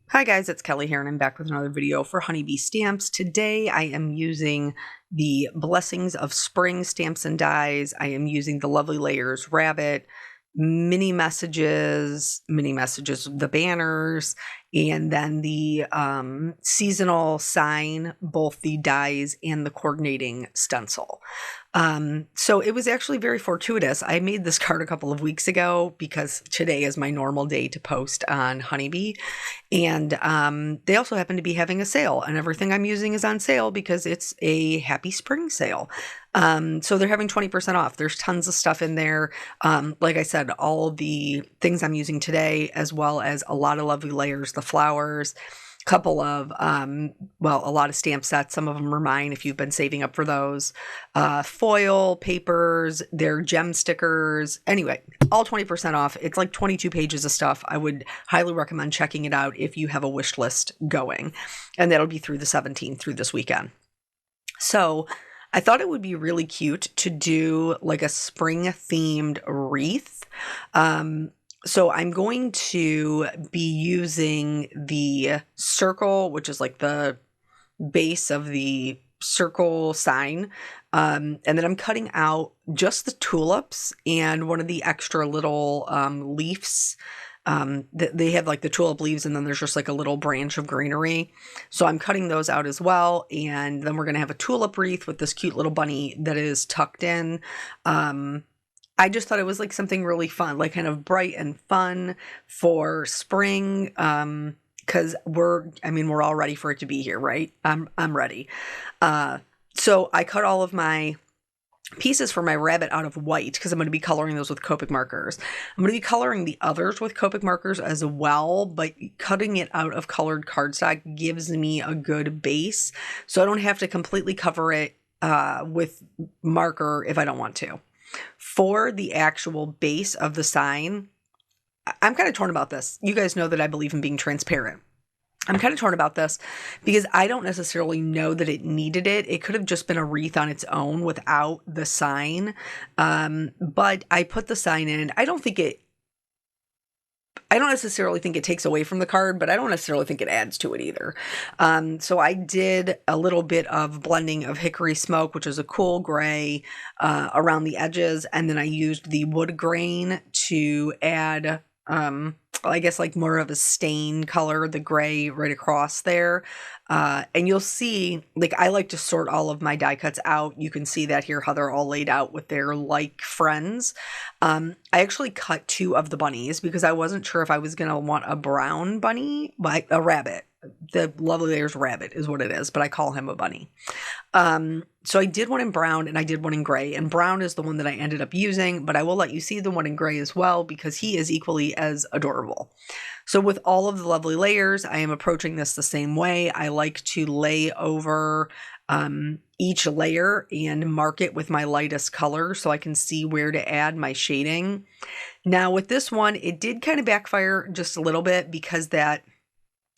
Hi guys, it's Kelly here and I'm back with another video for Honeybee Stamps. Today I am using the Blessings of Spring stamps and dies. I am using the Lovely Layers Rabbit, mini messages, the banners, and then the seasonal sign, both the dies and the coordinating stencil. So it was actually very fortuitous. I made this card a couple of weeks ago because today is my normal day to post on Honeybee. And they also happen to be having a sale, and everything I'm using is on sale because it's a happy spring sale. So they're having 20% off. There's tons of stuff in there. Like I said, all the things I'm using today, as well as a lot of lovely layers, the flowers, couple of a lot of stamp sets. Some of them are mine if you've been saving up for those. Foil papers, they're gem stickers. Anyway, all 20% off. It's like 22 pages of stuff. I would highly recommend checking it out if you have a wish list going, and that'll be through the 17th, through this weekend. So I thought it would be really cute to do like a spring themed wreath. So I'm going to be using the circle, which is like the base of the circle sign. And then I'm cutting out just the tulips and one of the extra little leaves. They have like the tulip leaves, and then there's just like a little branch of greenery. So I'm cutting those out as well. And then we're going to have a tulip wreath with this cute little bunny that is tucked in. I just thought it was like something really fun, like kind of bright and fun for spring. Because we're all ready for it to be here, right? I'm ready. So I cut all of my pieces for my rabbit out of white because I'm going to be coloring those with Copic markers. I'm going to be coloring the others with Copic markers as well, but cutting it out of colored cardstock gives me a good base, so I don't have to completely cover it with marker if I don't want to. For the actual base of the sign, I'm kind of torn about this. You guys know that I believe in being transparent. I'm kind of torn about this because I don't necessarily know that it needed it. It could have just been a wreath on its own without the sign. But I put the sign in. I don't necessarily think it takes away from the card, but I don't necessarily think it adds to it either. So I did a little bit of blending of hickory smoke, which is a cool gray, around the edges. And then I used the wood grain to add, I guess like more of a stain color, the gray right across there. And you'll see, like, I like to sort all of my die cuts out. You can see that here, how they're all laid out with their like friends. I actually cut two of the bunnies because I wasn't sure if I was going to want a brown bunny, like a rabbit. The Lovely Layers rabbit is what it is, but I call him a bunny. So I did one in brown and I did one in gray, and brown is the one that I ended up using, but I will let you see the one in gray as well because he is equally as adorable. So with all of the Lovely Layers, I am approaching this the same way. I like to lay over each layer and mark it with my lightest color so I can see where to add my shading. Now with this one, it did kind of backfire just a little bit because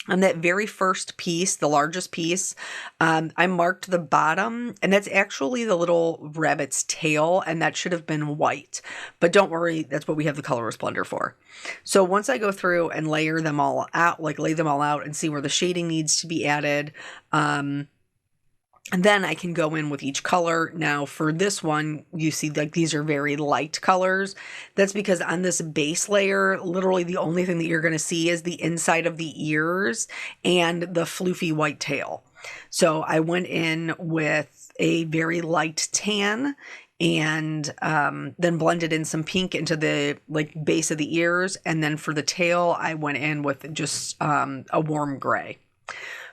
on that very first piece, the largest piece, I marked the bottom, and that's actually the little rabbit's tail, and that should have been white. But don't worry, that's what we have the Colorist Blender for. So once I go through and layer them all out, like lay them all out and see where the shading needs to be added, and then I can go in with each color. Now for this one, you see like these are very light colors. That's because on this base layer, literally the only thing that you're going to see is the inside of the ears and the floofy white tail. So I went in with a very light tan and then blended in some pink into the like base of the ears. And then for the tail, I went in with just a warm gray.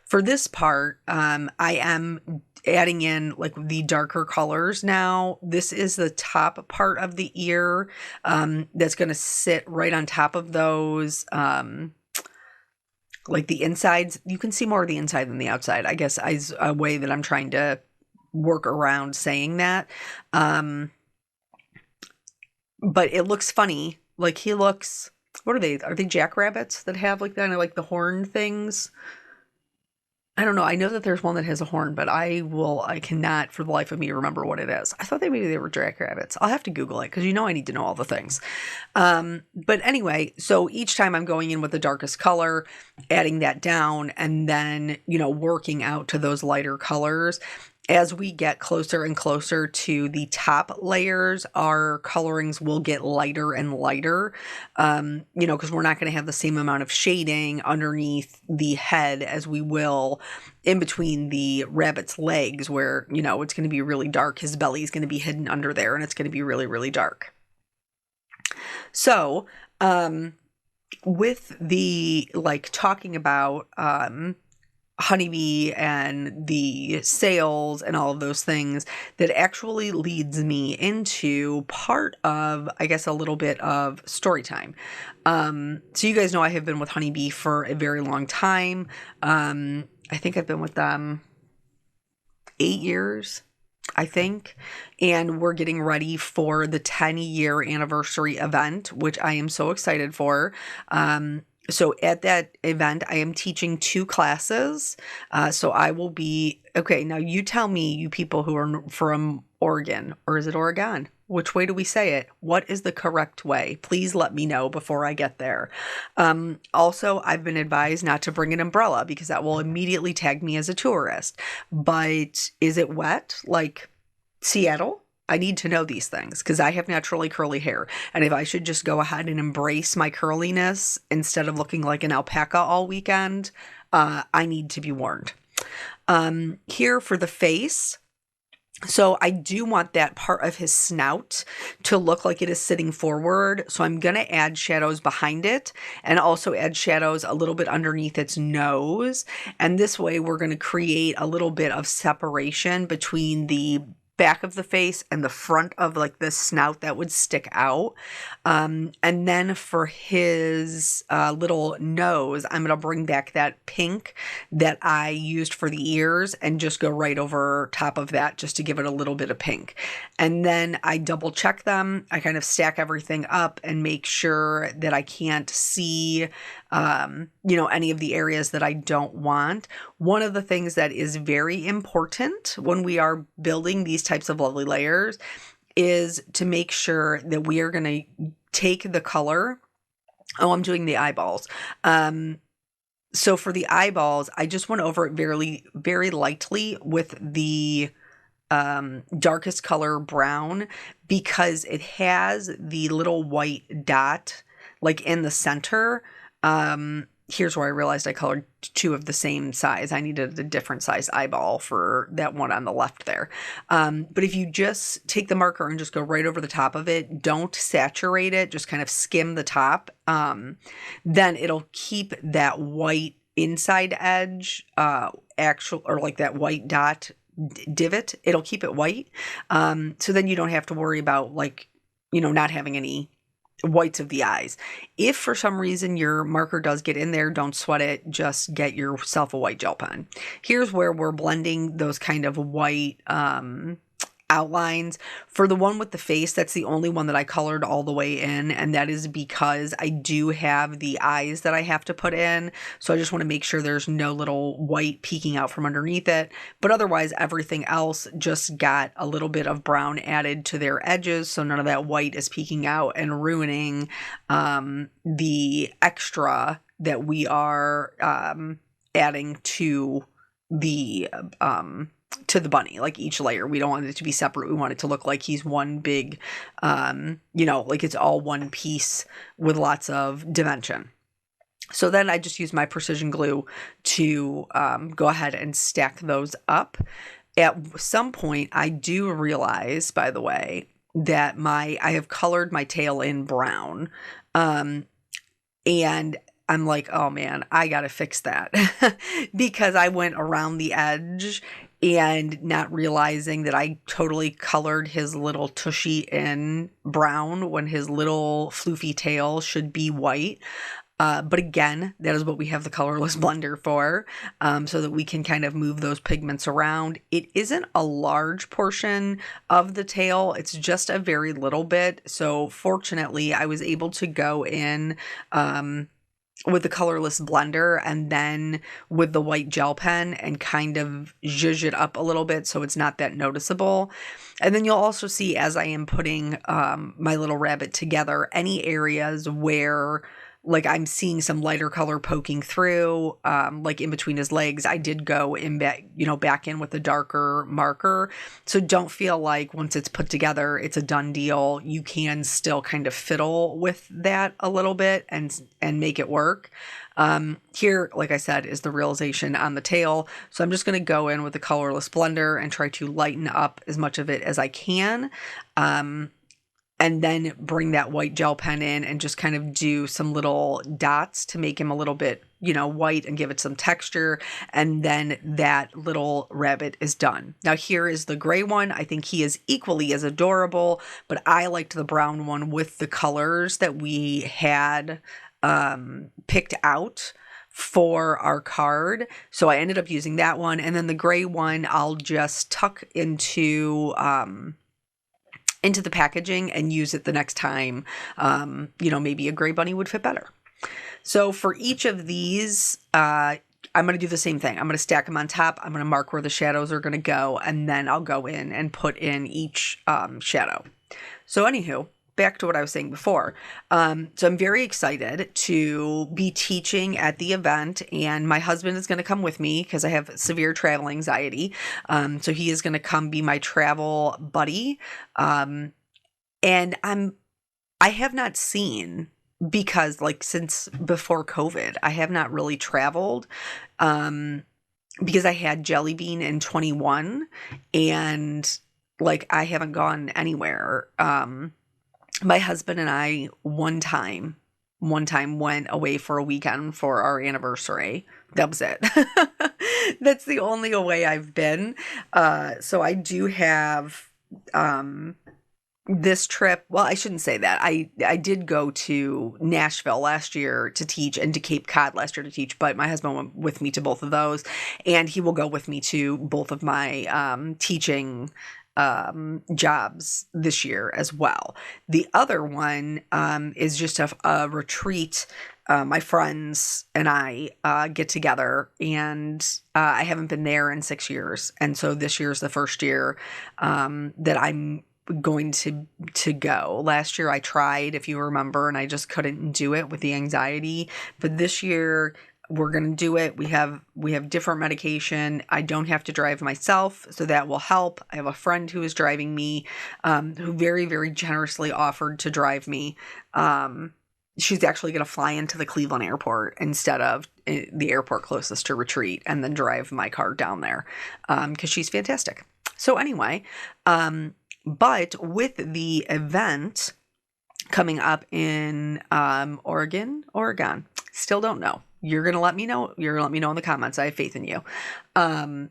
For this part, I am adding in like the darker colors now. This is the top part of the ear that's going to sit right on top of those, like the insides. You can see more of the inside than the outside, I guess, is a way that I'm trying to work around saying that. But it looks funny. Like he looks, what are they? Are they jackrabbits that have like kind of like the horn things? I don't know. I know that there's one that has a horn, but I cannot for the life of me remember what it is. I thought maybe they were jackrabbits. I'll have to Google it because I need to know all the things. But anyway, so each time I'm going in with the darkest color, adding that down, and then, working out to those lighter colors. As we get closer and closer to the top layers, our colorings will get lighter and lighter, because we're not going to have the same amount of shading underneath the head as we will in between the rabbit's legs where, it's going to be really dark. His belly is going to be hidden under there and it's going to be really, really dark. So, with the, talking about, honeybee and the sales and all of those things, that actually leads me into part of, I guess, a little bit of story time. So you guys know I have been with honeybee for a very long time. I think I've been with them 8 years, I think, and we're getting ready for the 10-year anniversary event, which I am so excited for. So at that event, I am teaching 2 classes. So I will be, okay, now you tell me, you people who are from Oregon, or is it Oregon? Which way do we say it? What is the correct way? Please let me know before I get there. Also, I've been advised not to bring an umbrella because that will immediately tag me as a tourist. But is it wet like Seattle? I need to know these things because I have naturally curly hair. And if I should just go ahead and embrace my curliness instead of looking like an alpaca all weekend, I need to be warned. Here for the face. So I do want that part of his snout to look like it is sitting forward. So I'm going to add shadows behind it and also add shadows a little bit underneath its nose. And this way we're going to create a little bit of separation between the back of the face and the front of the snout that would stick out. And then for his little nose, I'm going to bring back that pink that I used for the ears and just go right over top of that just to give it a little bit of pink. And then I double check them. I kind of stack everything up and make sure that I can't see any of the areas that I don't want. One of the things that is very important when we are building these types of lovely layers is to make sure that we are going to take the color. Oh, I'm doing the eyeballs. So for the eyeballs, I just went over it very, very lightly with the darkest color brown because it has the little white dot in the center. Here's where I realized I colored 2 of the same size. I needed a different size eyeball for that one on the left there. But if you just take the marker and just go right over the top of it, don't saturate it, just kind of skim the top, then it'll keep that white inside edge, that white dot divot. It'll keep it white. So then you don't have to worry about not having any whites of the eyes. If for some reason your marker does get in there, don't sweat it. Just get yourself a white gel pen. Here's where we're blending those kind of white outlines. For the one with the face, that's the only one that I colored all the way in, and that is because I do have the eyes that I have to put in, so I just want to make sure there's no little white peeking out from underneath it. But otherwise, everything else just got a little bit of brown added to their edges, so none of that white is peeking out and ruining the extra that we are adding to the bunny. Each layer, we don't want it to be separate. We want it to look like he's one big, it's all one piece with lots of dimension. So then I just use my precision glue to go ahead and stack those up. At some point, I do realize, by the way, that I have colored my tail in brown, and I'm like, oh man, I gotta fix that because I went around the edge and not realizing that I totally colored his little tushy in brown when his little floofy tail should be white. But again, that is what we have the colorless blender for, so that we can kind of move those pigments around. It isn't a large portion of the tail. It's just a very little bit. So fortunately, I was able to go in with the colorless blender and then with the white gel pen and kind of zhuzh it up a little bit so it's not that noticeable. And then you'll also see as I am putting my little rabbit together, any areas where like I'm seeing some lighter color poking through, like in between his legs, I did go in back in with a darker marker. So don't feel like once it's put together, it's a done deal. You can still kind of fiddle with that a little bit and make it work. Here, like I said, is the realization on the tail. So I'm just going to go in with the colorless blender and try to lighten up as much of it as I can. And then bring that white gel pen in and just kind of do some little dots to make him a little bit, white and give it some texture. And then that little rabbit is done. Now here is the gray one. I think he is equally as adorable, but I liked the brown one with the colors that we had picked out for our card. So I ended up using that one. And then the gray one, I'll just tuck into the packaging and use it the next time. Maybe a gray bunny would fit better. So for each of these, I'm going to do the same thing. I'm going to stack them on top. I'm going to mark where the shadows are going to go, and then I'll go in and put in each shadow. So anywho, back to what I was saying before. So I'm very excited to be teaching at the event, and my husband is going to come with me because I have severe travel anxiety. So he is going to come be my travel buddy. And I have not seen, because like since before COVID, I have not really traveled, because I had Jelly Bean in 21 and like I haven't gone anywhere. My husband and I one time went away for a weekend for our anniversary. That was it. That's the only away I've been. So I do have this trip. Well, I shouldn't say that. I did go to Nashville last year to teach and to Cape Cod last year to teach, but my husband went with me to both of those, and he will go with me to both of my teaching jobs this year as well. The other one is just a retreat. My friends and I get together, and I haven't been there in 6 years, and so this year is the first year that I'm going to go. Last year I tried, if you remember, and I just couldn't do it with the anxiety, but this year we're going to do it. We have different medication. I don't have to drive myself, so that will help. I have a friend who is driving me, who very, very generously offered to drive me. She's actually going to fly into the Cleveland airport instead of the airport closest to retreat, and then drive my car down there, because she's fantastic. So anyway, but with the event coming up in Oregon, still don't know. You're going to let me know. You're going to let me know in the comments. I have faith in you. I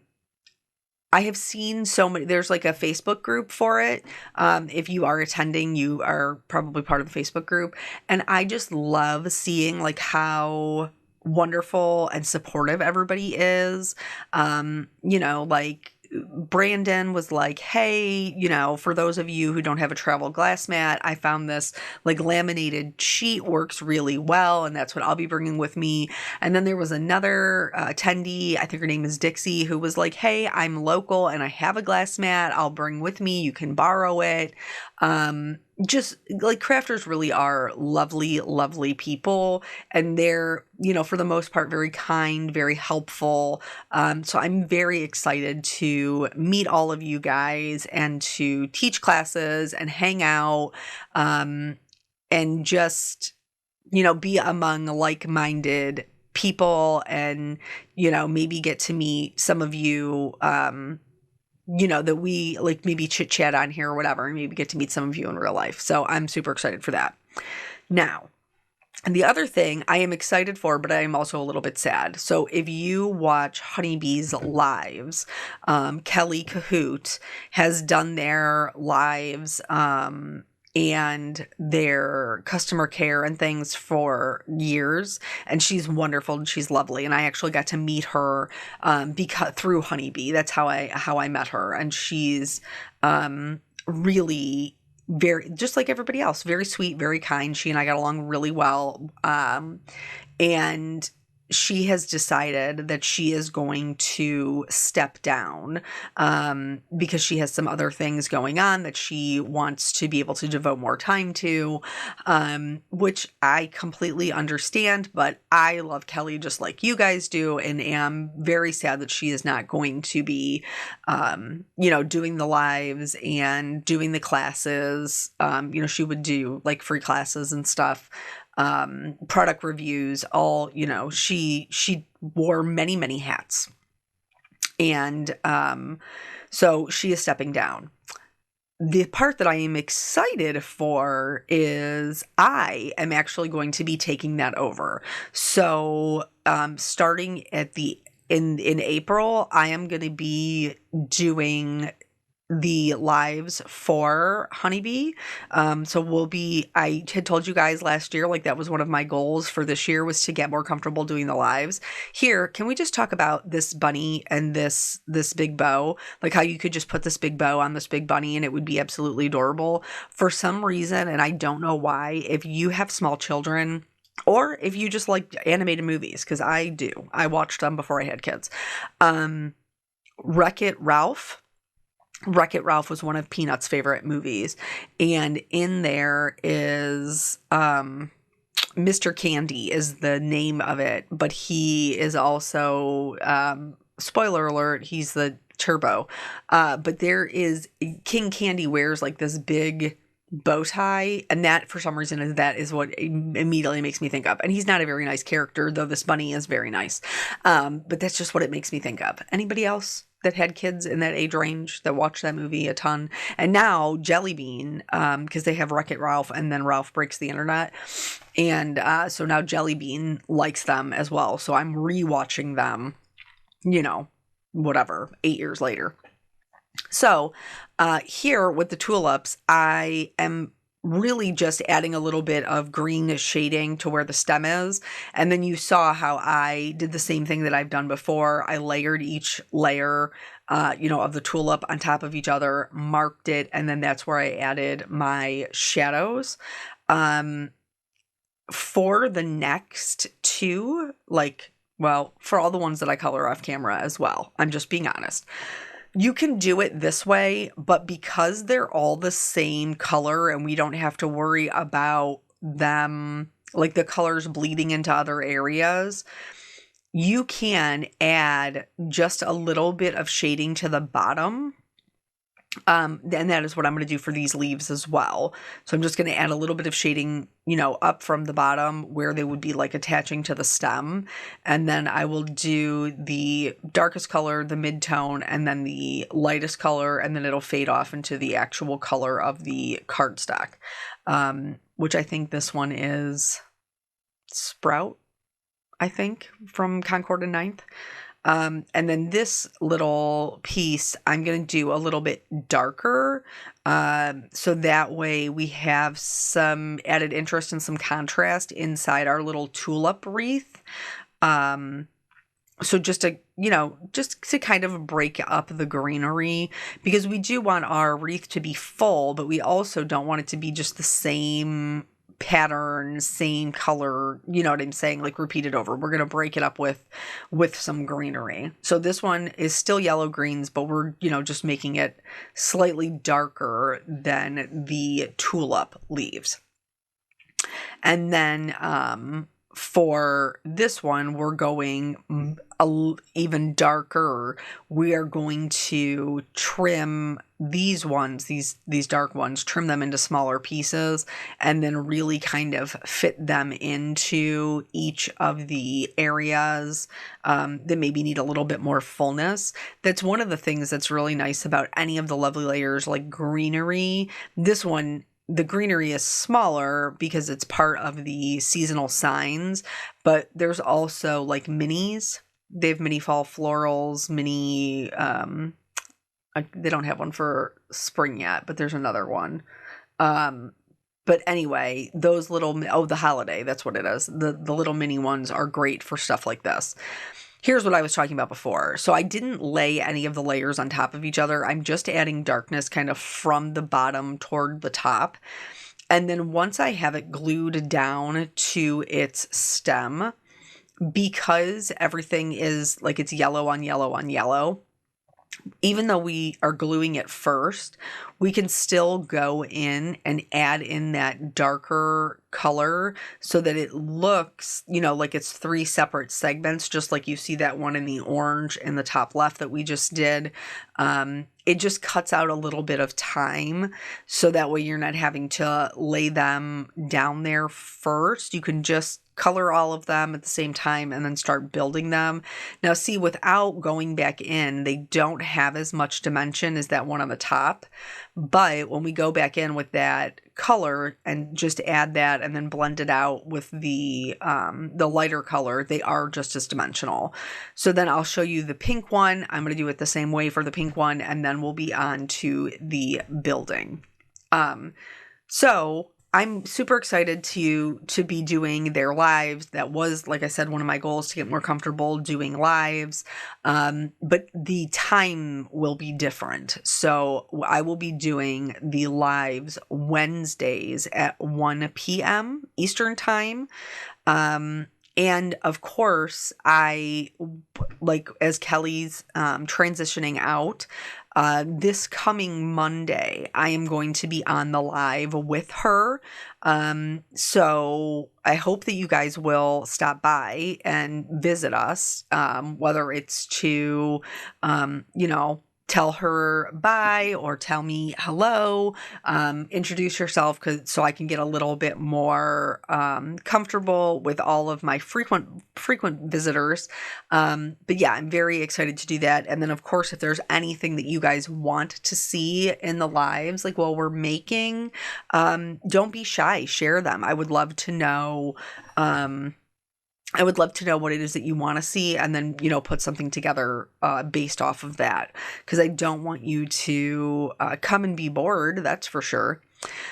have seen so many, there's like a Facebook group for it. If you are attending, you are probably part of the Facebook group. And I just love seeing like how wonderful and supportive everybody is. Like Brandon was like, hey, for those of you who don't have a travel glass mat, I found this like laminated sheet works really well, and that's what I'll be bringing with me. And then there was another attendee, I think her name is Dixie, who was like, hey, I'm local and I have a glass mat I'll bring with me. You can borrow it. Just like crafters really are lovely, lovely people, and they're, for the most part, very kind, very helpful. So I'm very excited to meet all of you guys and to teach classes and hang out, and just, be among like-minded people, and, maybe get to meet some of you, that we like maybe chit chat on here or whatever, and maybe get to meet some of you in real life. So I'm super excited for that. Now, and the other thing I am excited for, but I am also a little bit sad. So if you watch Honeybee's lives, Kelly Cahoot has done their lives, and their customer care and things for years. And she's wonderful and she's lovely. And I actually got to meet her through Honeybee. That's how I met her. And she's really very, just like everybody else, very sweet, very kind. She and I got along really well. And she has decided that she is going to step down because she has some other things going on that she wants to be able to devote more time to, which I completely understand. But I love Kelly just like you guys do, and am very sad that she is not going to be, doing the lives and doing the classes. She would do like free classes and stuff, product reviews, all, she wore many, many hats. And so she is stepping down. The part that I am excited for is I am actually going to be taking that over. So starting at in April, I am going to be doing the lives for Honeybee. So I had told you guys last year, like that was one of my goals for this year, was to get more comfortable doing the lives. Here, can we just talk about this bunny and this big bow? Like how you could just put this big bow on this big bunny and it would be absolutely adorable. For some reason, and I don't know why, if you have small children, or if you just like animated movies, because I do. I watched them before I had kids. Wreck-It Ralph. Wreck-It Ralph was one of Peanut's favorite movies. And in there is Mr. Candy is the name of it. But he is also, spoiler alert, he's the Turbo. But there is, King Candy wears like this big bow tie. And that, for some reason, that is what immediately makes me think of. And he's not a very nice character, though this bunny is very nice. But that's just what it makes me think of. Anybody else that had kids in that age range that watched that movie a ton? And now Jelly Bean, because they have Wreck-It Ralph and then Ralph Breaks the Internet. And so now Jelly Bean likes them as well. So I'm rewatching them, 8 years later. So here with the tulips, I am really just adding a little bit of green shading to where the stem is. And then you saw how I did the same thing that I've done before. I layered each layer, of the tulip on top of each other, marked it, and then that's where I added my shadows. For the next two, for all the ones that I color off camera as well, I'm just being honest. You can do it this way, but because they're all the same color and we don't have to worry about them, like the colors bleeding into other areas, you can add just a little bit of shading to the bottom. And that is what I'm going to do for these leaves as well. So I'm just going to add a little bit of shading, up from the bottom where they would be like attaching to the stem. And then I will do the darkest color, the mid-tone, and then the lightest color, and then it'll fade off into the actual color of the cardstock, which I think this one is Sprout, I think, from Concord and Ninth. And then this little piece, I'm going to do a little bit darker. So that way we have some added interest and some contrast inside our little tulip wreath. So just to kind of break up the greenery, because we do want our wreath to be full, but we also don't want it to be just the same pattern, same color, you know what I'm saying, like repeated over. We're going to break it up with some greenery. So this one is still yellow greens, but we're, just making it slightly darker than the tulip leaves. And then for this one, we're going even darker. We are going to trim these ones, these dark ones, trim them into smaller pieces, and then really kind of fit them into each of the areas that maybe need a little bit more fullness. That's one of the things that's really nice about any of the lovely layers like greenery. This one, the greenery is smaller because it's part of the seasonal signs, but there's also like minis. They have mini fall florals, mini, they don't have one for spring yet, but there's another one. But anyway, those little, the holiday, that's what it is. The little mini ones are great for stuff like this. here's what I was talking about before. So I didn't lay any of the layers on top of each other. I'm just adding darkness kind of from the bottom toward the top. And then once I have it glued down to its stem, because everything is like it's yellow on yellow on yellow, even though we are gluing it first, we can still go in and add in that darker color so that it looks, you know, like it's 3 separate segments, just like you see that one in the orange in the top left that we just did. It just cuts out a little bit of time, so that way you're not having to lay them down there first. You can just color all of them at the same time and then start building them. Now see, without going back in, they don't have as much dimension as that one on the top. But when we go back in with that color and just add that and then blend it out with the lighter color, they are just as dimensional. So then I'll show you the pink one. I'm going to do it the same way for the pink one, and then we'll be on to the building. So I'm super excited to be doing their lives. That was, like I said, one of my goals, to get more comfortable doing lives. But the time will be different. So I will be doing the lives Wednesdays at 1 p.m. Eastern time. And of course, I, like, as Kelly's transitioning out, this coming Monday, I am going to be on the live with her. So I hope that you guys will stop by and visit us, whether it's to, you know, tell her bye or tell me hello, introduce yourself, so I can get a little bit more comfortable with all of my frequent visitors. But yeah, I'm very excited to do that. And then of course, if there's anything that you guys want to see in the lives, like while we're making, don't be shy, share them. I would love to know, what it is that you want to see, and then, you know, put something together based off of that, because I don't want you to come and be bored, that's for sure.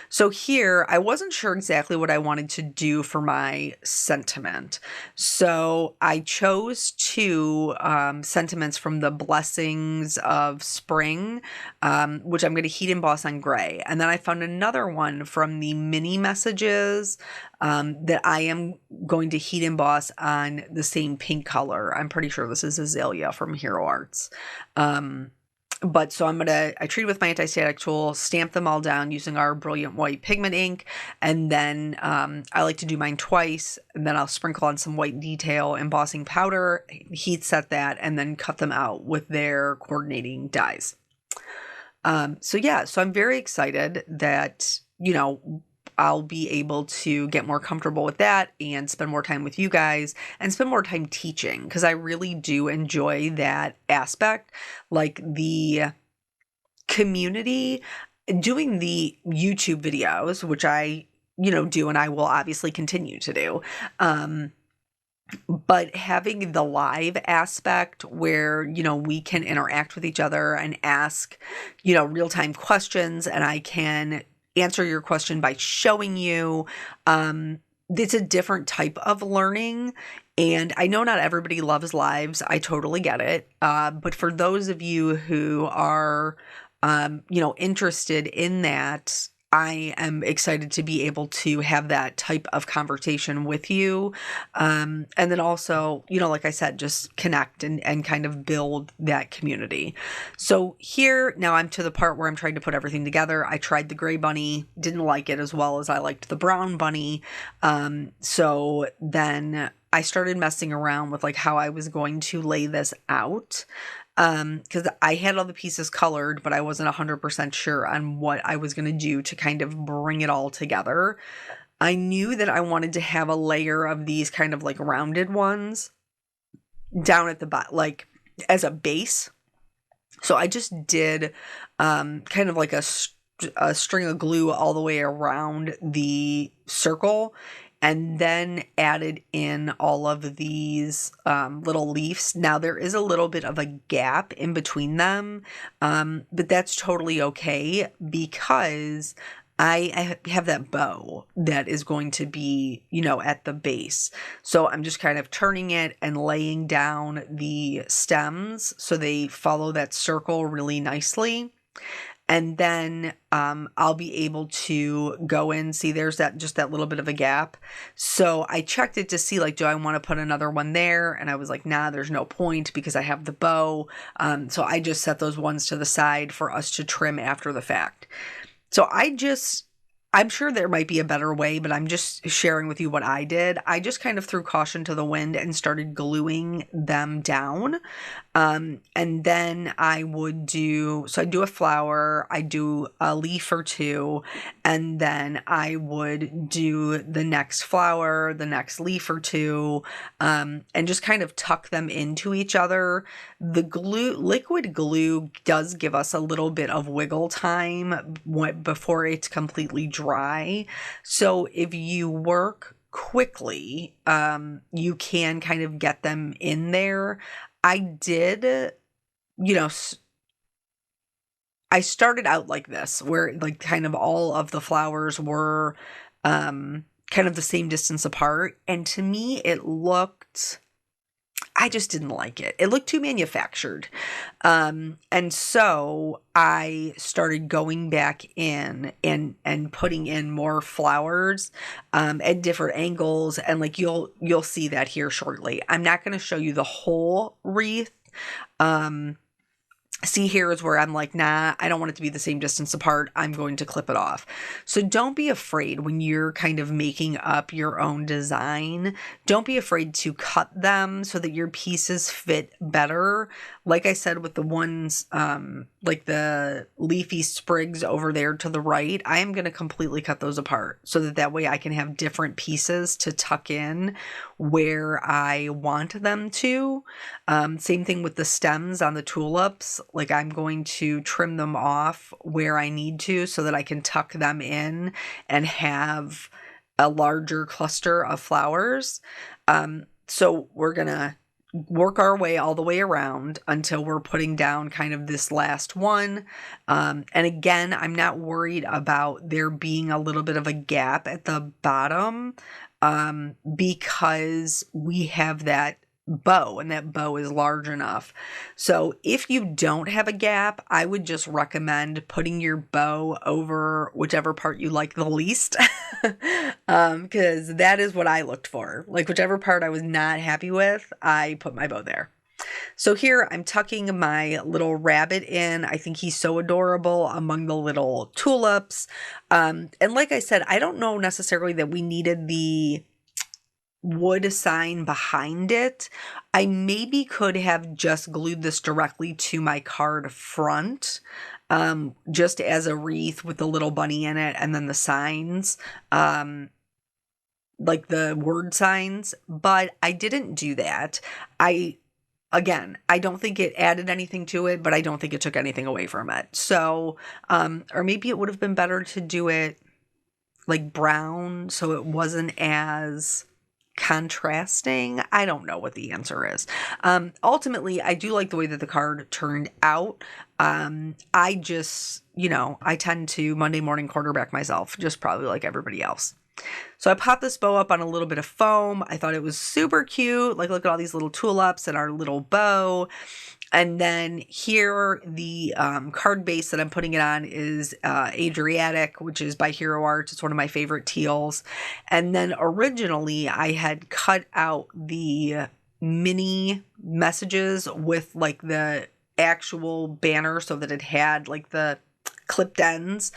So here, I wasn't sure exactly what I wanted to do for my sentiment. So I chose 2 sentiments from the Blessings of Spring, which I'm going to heat emboss on gray. And then I found another one from the mini messages that I am going to heat emboss on the same pink color. I'm pretty sure this is Azalea from Hero Arts. But so I treat with my anti-static tool, stamp them all down using our Brilliant White pigment ink. And then I like to do mine twice, and then I'll sprinkle on some white detail embossing powder, heat set that, and then cut them out with their coordinating dies. So yeah, so I'm very excited that, you know, I'll be able to get more comfortable with that and spend more time with you guys and spend more time teaching, because I really do enjoy that aspect, like the community, doing the YouTube videos, which I, you know, do, and I will obviously continue to do. But having the live aspect where, you know, we can interact with each other and ask, you know, real-time questions, and I can answer your question by showing you. It's a different type of learning, and I know not everybody loves lives. I totally get it. But for those of you who are, you know, interested in that, I am excited to be able to have that type of conversation with you. And then also, you know, like I said, just connect and kind of build that community. So here, now I'm to the part where I'm trying to put everything together. I tried the gray bunny, didn't like it as well as I liked the brown bunny. So then I started messing around with like how I was going to lay this out. Because I had all the pieces colored, but I wasn't 100% sure on what I was going to do to kind of bring it all together. I knew that I wanted to have a layer of these kind of like rounded ones down at the bottom, like as a base. So I just did kind of like a string of glue all the way around the circle, and then added in all of these little leaves. Now there is a little bit of a gap in between them, but that's totally okay, because I have that bow that is going to be, you know, at the base. So I'm just kind of turning it and laying down the stems so they follow that circle really nicely. And then I'll be able to go in, see there's just that little bit of a gap. So I checked it to see, like, do I want to put another one there? And I was like, nah, there's no point because I have the bow. So I just set those ones to the side for us to trim after the fact. So I'm sure there might be a better way, but I'm just sharing with you what I did. I just kind of threw caution to the wind and started gluing them down. And then I do a flower, I do a leaf or two, and then I would do the next flower, the next leaf or two, and just kind of tuck them into each other. The liquid glue does give us a little bit of wiggle time before it's completely dry. So if you work quickly, you can kind of get them in there. I did, you know, I started out like this, where like kind of all of the flowers were kind of the same distance apart. And to me, I just didn't like it. It looked too manufactured. And so I started going back in and putting in more flowers at different angles. And like you'll see that here shortly. I'm not going to show you the whole wreath. See, here is where I'm like, nah, I don't want it to be the same distance apart. I'm going to clip it off. So don't be afraid when you're kind of making up your own design. Don't be afraid to cut them so that your pieces fit better. Like I said, with the ones, like the leafy sprigs over there to the right, I am going to completely cut those apart so that way I can have different pieces to tuck in where I want them to. Same thing with the stems on the tulips. Like I'm going to trim them off where I need to so that I can tuck them in and have a larger cluster of flowers. So we're going to work our way all the way around until we're putting down kind of this last one. And again, I'm not worried about there being a little bit of a gap at the bottom because we have that bow and that bow is large enough. So if you don't have a gap, I would just recommend putting your bow over whichever part you like the least because that is what I looked for. Like whichever part I was not happy with, I put my bow there. So here I'm tucking my little rabbit in. I think he's so adorable among the little tulips. And like I said, I don't know necessarily that we needed the wood sign behind it. I maybe could have just glued this directly to my card front, just as a wreath with the little bunny in it and then the signs, like the word signs, but I didn't do that. Again, I don't think it added anything to it, but I don't think it took anything away from it. So, or maybe it would have been better to do it like brown so it wasn't as contrasting. I don't know what the answer is. Ultimately, I do like the way that the card turned out. I just, I tend to Monday morning quarterback myself, just probably like everybody else. So I popped this bow up on a little bit of foam. I thought it was super cute. Like, look at all these little tulips and our little bow. And then here, the card base that I'm putting it on is Adriatic, which is by Hero Art. It's one of my favorite teals. And then originally, I had cut out the mini messages with like the actual banner so that it had like the clipped ends,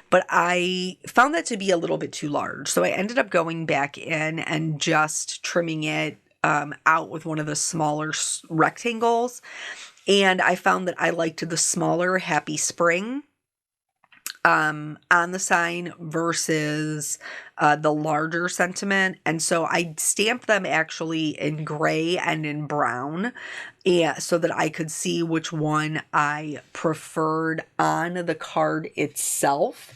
but I found that to be a little bit too large. So I ended up going back in and just trimming it out with one of the smaller rectangles. And I found that I liked the smaller Happy Spring on the sign versus the larger sentiment. And so I stamped them actually in gray and in brown, so that I could see which one I preferred on the card itself.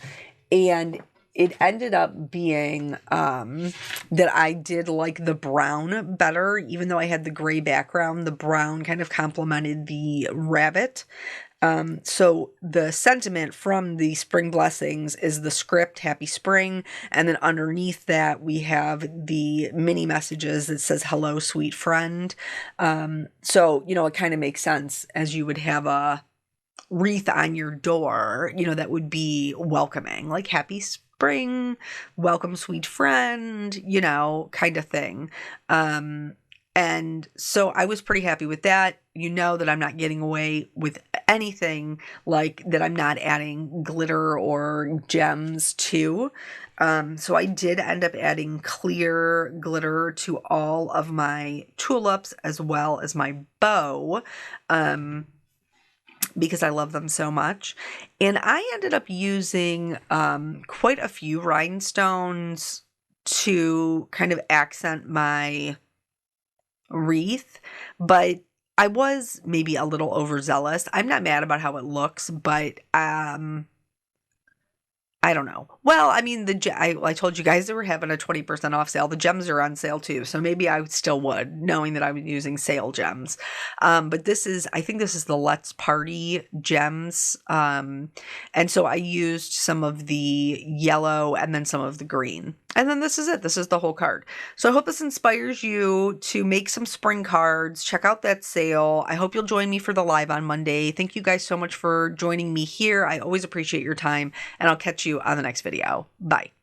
And it ended up being that I did like the brown better, even though I had the gray background. The brown kind of complemented the rabbit. So the sentiment from the spring blessings is the script, Happy Spring, and then underneath that we have the mini messages that says, hello, sweet friend. So, it kind of makes sense, as you would have a wreath on your door, that would be welcoming, like Happy Spring, welcome, sweet friend, kind of thing. And so I was pretty happy with that. That I'm not getting away with anything like that. I'm not adding glitter or gems to. So I did end up adding clear glitter to all of my tulips as well as my bow. Because I love them so much. And I ended up using quite a few rhinestones to kind of accent my wreath, but I was maybe a little overzealous. I'm not mad about how it looks, but I don't know. Well, I mean, I told you guys they were having a 20% off sale. The gems are on sale too, so maybe I still would, knowing that I was using sale gems. But I think this is the Let's Party gems. And so I used some of the yellow and then some of the green. And then this is it. This is the whole card. So I hope this inspires you to make some spring cards. Check out that sale. I hope you'll join me for the live on Monday. Thank you guys so much for joining me here. I always appreciate your time, and I'll catch you on the next video. Bye.